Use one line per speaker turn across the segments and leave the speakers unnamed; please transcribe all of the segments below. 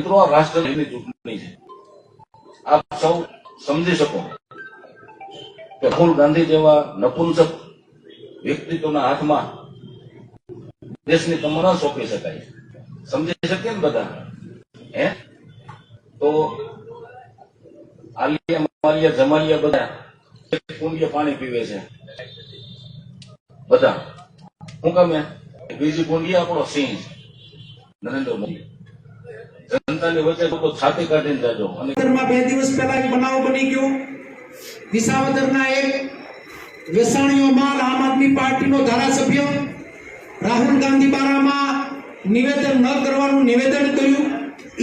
મિત્રો આ રાષ્ટ્રની ચૂંટણી છે, આપ સૌ સમજી શકો કે રાહુલ ગાંધી જેવા નપુંસક વ્યક્તિત્વના હાથમાં દેશની કમર સોંપી શકાય, સમજી શકીએ ને બધા? તો આલિયા માલિયા જમાલિયા બધા કુંડિયા પાણી પીવે છે બધા. શું કામે? બીજી કુંડિયા આપણો સિંહ નરેન્દ્ર મોદી. જનતાની વચ્ચે લોકો છાતી કાઢીને જાજો. અને
2 દિવસ પહેલા એક બનાવ બની ગયો. વિસાવદરના એક વેસાણીઓ માલ આમ આદમી પાર્ટીનો ધારાસભ્ય રાહુલ ગાંધી બારામાં નિવેદન ન કરવાનું નિવેદન કર્યું.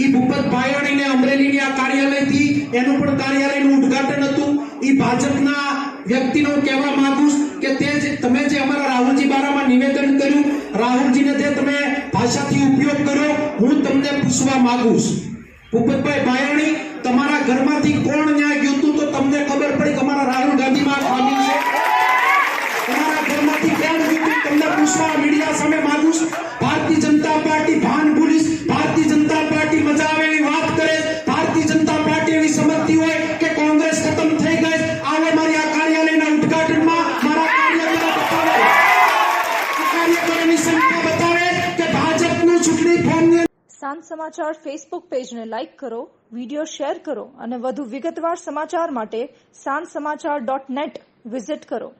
ઈ ભૂપત ભાયાણીને અમરેલીની આ કાર્યાલયથી એનું પણ કાર્યાલયનું ઉદ્ઘાટન હતું. ઈ ભાજપના વ્યક્તિનો કહેવા માંગુ કે તમે જે અમારા રાહુલજી બારામાં નિવેદન કર્યું, રાહુલજીને જે તમે ભાષાથી ઉપયોગ કર્યો, હું તમને પૂછવા માંગુ છું, ભૂપતભાઈ ભાયાણી, તમારા ઘરમાંથી કોણ ન્યાય ગયું હતું તો તમને ખબર પડી કે અમારા રાહુલ ગાંધીમાં ખામી છે? તમારા ઘરમાંથી કોણ ગયું હતું તમને પૂછવા મીડિયા સામે માંગુ છું. ભારતીય જનતા પાર્ટી ભાન ભૂલીશ, ભારતીય જનતા પાર્ટી મજા આવે એવી વાત કરે, ભારતીય જનતા પાર્ટી એવી સમજતી હોય કે કોંગ્રેસ ખતમ થઈ ગઈ, આવે મારી આ કાર્યાલયના ઉદ્ઘાટનમાં મારા કાર્યકરો બતાવે, કાર્યકરોની સંખ્યા બતાવે કે ભાજપનું ચૂંટણી ફોર્મની.
સાંજ સમાચાર ફેસબુક પેજને લાઇક કરો, વિડીયો શેર કરો અને વધુ વિગતવાર સમાચાર માટે sanssamachar.net વિઝિટ કરો.